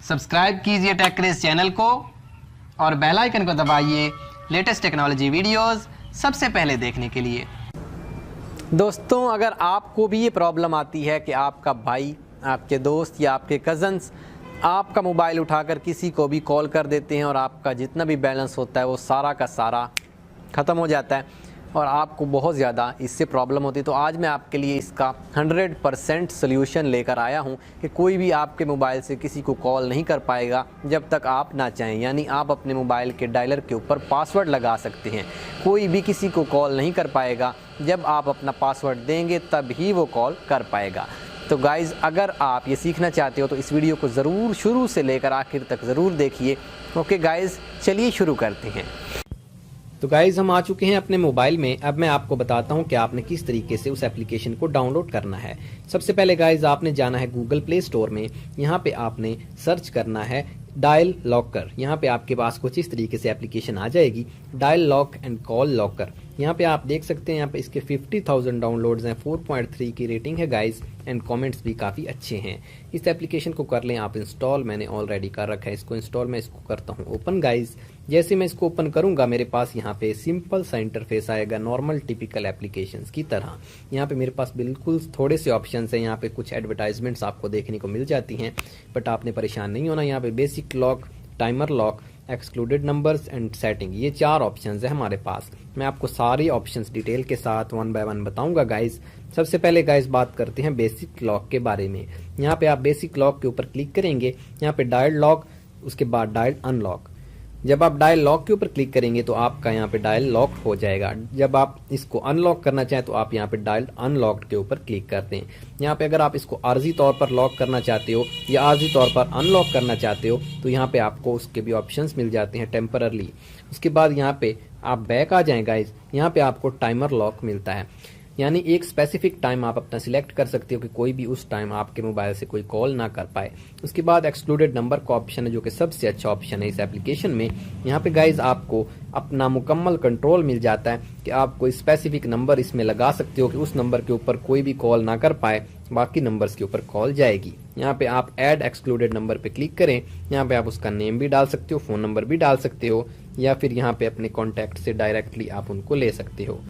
Subscribe कीजिए take craze channel को और बेल आइकन को दबाइए लेटेस्ट टेक्नोलॉजी वीडियोस सबसे पहले देखने के लिए। दोस्तों, अगर आपको भी ये प्रॉब्लम आती है कि आपका भाई, आपके दोस्त या आपके कज़न्स आपका मोबाइल उठाकर किसी को भी कॉल कर देते हैं और आपका जितना भी बैलेंस होता है वो सारा का सारा ख़त्म हो जाता है और आपको बहुत ज़्यादा इससे प्रॉब्लम होती है, तो आज मैं आपके लिए इसका 100% सोल्यूशन लेकर आया हूं कि कोई भी आपके मोबाइल से किसी को कॉल नहीं कर पाएगा जब तक आप ना चाहें। यानी आप अपने मोबाइल के डायलर के ऊपर पासवर्ड लगा सकते हैं। कोई भी किसी को कॉल नहीं कर पाएगा, जब आप अपना पासवर्ड देंगे तब ही वो कॉल कर पाएगा। तो गाइज़, अगर आप ये सीखना चाहते हो तो इस वीडियो को ज़रूर शुरू से लेकर आखिर तक ज़रूर देखिए। ओके गाइज़, चलिए शुरू करते हैं। तो गाइज़, हम आ चुके हैं अपने मोबाइल में। अब मैं आपको बताता हूं कि आपने किस तरीके से उस एप्लीकेशन को डाउनलोड करना है। सबसे पहले गाइज़, आपने जाना है गूगल प्ले स्टोर में। यहाँ पे आपने सर्च करना है डायल लॉकर। यहाँ पे आपके पास कुछ इस तरीके से एप्लीकेशन आ जाएगी, dial lock and call locker. यहाँ पे आप देख सकते हैं, यहाँ पे इसके 50,000 डाउनलोड्स हैं, 4.3 की रेटिंग है गाइस, एंड कमेंट्स भी काफ़ी अच्छे हैं। इस एप्लीकेशन को कर लें आप इंस्टॉल। मैंने ऑलरेडी कर रखा है इसको इंस्टॉल। मैं इसको करता हूँ ओपन गाइस। जैसे मैं इसको ओपन करूंगा, मेरे पास यहाँ पे सिंपल सा इंटरफेस आएगा, नॉर्मल टिपिकल एप्लीकेशंस की तरह। यहाँ पे मेरे पास बिल्कुल थोड़े से ऑप्शंस हैं। यहाँ पे कुछ एडवर्टाइजमेंट्स आपको देखने को मिल जाती हैं, बट आपने परेशान नहीं होना। यहाँ पे basic lock, timer lock, excluded numbers and setting, ये 4 ऑप्शंस है हमारे पास। मैं आपको सारे ऑप्शंस डिटेल के साथ 1 बाय 1 बताऊंगा गाइस। सबसे पहले गाइस बात करते हैं बेसिक लॉक के बारे में। यहाँ पे आप बेसिक लॉक के ऊपर क्लिक करेंगे, यहाँ पे डायल लॉक, उसके बाद डायल अनलॉक। जब आप डायल लॉक के ऊपर क्लिक करेंगे तो आपका यहाँ पे डायल लॉक हो जाएगा। जब आप इसको अनलॉक करना चाहें तो आप यहाँ पे डायल अनलॉक्ड के ऊपर क्लिक करते हैं। यहाँ पे अगर आप इसको आर्जी तौर पर लॉक करना चाहते हो या आर्जी तौर पर अनलॉक करना चाहते हो तो यहाँ पे आपको उसके भी ऑप्शंस मिल जाते हैं टेम्पररली। उसके बाद यहाँ पे आप बैक आ जाएं गाइज, यहाँ पे आपको टाइमर लॉक मिलता है। यानी एक स्पेसिफिक टाइम आप अपना सिलेक्ट कर सकते हो कि कोई भी उस टाइम आपके मोबाइल से कोई कॉल ना कर पाए। उसके बाद एक्सक्लूडेड नंबर का ऑप्शन है, जो कि सबसे अच्छा ऑप्शन है इस एप्लीकेशन में। यहाँ पे गाइज आपको अपना मुकम्मल कंट्रोल मिल जाता है कि आप कोई स्पेसिफिक नंबर इसमें लगा सकते हो कि उस नंबर के ऊपर कोई भी कॉल ना कर पाए, बाकी नंबर्स के ऊपर कॉल जाएगी। यहाँ पे आप ऐड एक्सक्लूडेड नंबर पे क्लिक करें। यहाँ पे आप उसका नेम भी डाल सकते हो, फ़ोन नंबर भी डाल सकते हो, या फिर यहाँ पे अपने कॉन्टैक्ट से डायरेक्टली आप उनको ले सकते हो।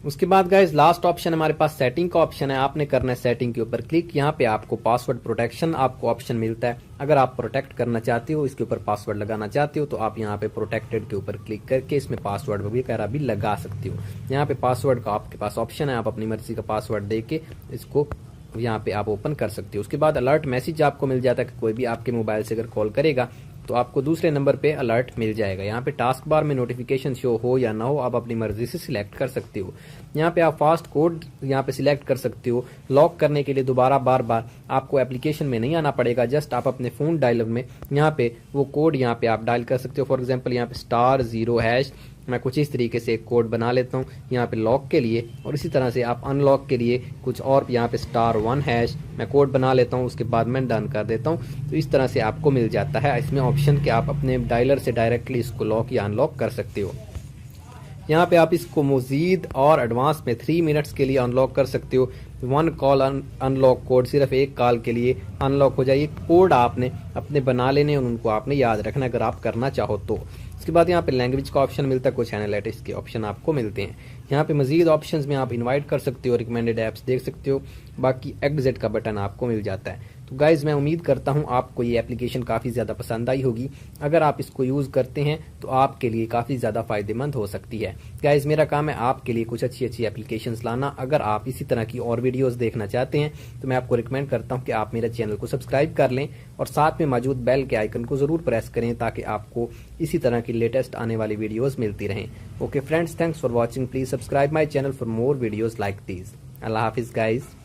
उसके बाद गाइज लास्ट ऑप्शन हमारे पास सेटिंग का ऑप्शन है। आपने करना है सेटिंग के ऊपर क्लिक। यहाँ पे आपको पासवर्ड प्रोटेक्शन आपको ऑप्शन मिलता है। अगर आप प्रोटेक्ट करना चाहते हो, इसके ऊपर पासवर्ड लगाना चाहते हो, तो आप यहाँ पे प्रोटेक्टेड के ऊपर क्लिक करके इसमें पासवर्ड वगैरह भी लगा सकते हो। यहाँ पे पासवर्ड का आपके पास ऑप्शन है, आप अपनी मर्जी का पासवर्ड दे के इसको यहाँ पे आप ओपन कर सकते हो। उसके बाद अलर्ट मैसेज आपको मिल जाता है कि कोई भी आपके मोबाइल से अगर कॉल करेगा तो आपको दूसरे नंबर पे अलर्ट मिल जाएगा। यहाँ पे टास्क बार में नोटिफिकेशन शो हो या ना हो, आप अपनी मर्जी से सिलेक्ट कर सकते हो। यहाँ पे आप फास्ट कोड यहाँ पे सिलेक्ट कर सकते हो। लॉक करने के लिए दोबारा बार बार आपको एप्लीकेशन में नहीं आना पड़ेगा, जस्ट आप अपने फोन डायलर में यहाँ पे वो कोड यहाँ पे आप डायल कर सकते हो। फॉर एग्जाम्पल यहाँ पे *0#। मैं कुछ इस तरीके से एक कोड बना लेता हूँ यहाँ पे लॉक के लिए, और इसी तरह से आप अनलॉक के लिए कुछ और यहाँ पे *1# मैं कोड बना लेता हूँ। उसके बाद मैं डन कर देता हूँ। तो इस तरह से आपको मिल जाता है इसमें ऑप्शन कि आप अपने डायलर से डायरेक्टली इसको लॉक या अनलॉक कर सकते हो। यहाँ पे आप इसको मज़ीद और एडवांस में 3 मिनट्स के लिए अनलॉक कर सकते हो। 1 कॉल अनलॉक कोड, सिर्फ 1 कॉल के लिए अनलॉक हो जाए। कोड आपने अपने बना लेने और उनको आपने याद रखना अगर आप करना चाहो तो। उसके बाद यहाँ पे लैंग्वेज का ऑप्शन मिलता है, कुछ एनालिटिक्स के ऑप्शन आपको मिलते हैं। यहाँ पे मजीद ऑप्शंस में आप इनवाइट कर सकते हो, रिकमेंडेड ऐप्स देख सकते हो, बाकी एग्जिट का बटन आपको मिल जाता है। तो गाइज़, मैं उम्मीद करता हूँ आपको ये एप्लीकेशन काफ़ी ज़्यादा पसंद आई होगी। अगर आप इसको यूज़ करते हैं तो आपके लिए काफ़ी ज़्यादा फ़ायदेमंद हो सकती है। गाइज़, मेरा काम है आपके लिए कुछ अच्छी अच्छी एप्लीकेशंस लाना। अगर आप इसी तरह की और वीडियोस देखना चाहते हैं तो मैं आपको रिकमेंड करता हूँ कि आप मेरे चैनल को सब्सक्राइब कर लें और साथ में मौजूद बेल के आइकन को ज़रूर प्रेस करें ताकि आपको इसी तरह की लेटेस्ट आने वाली वीडियोज़ मिलती रहें। Okay friends, thanks for watching. Please subscribe my channel for more videos like these. अल्लाह हाफिज़ गाइज़।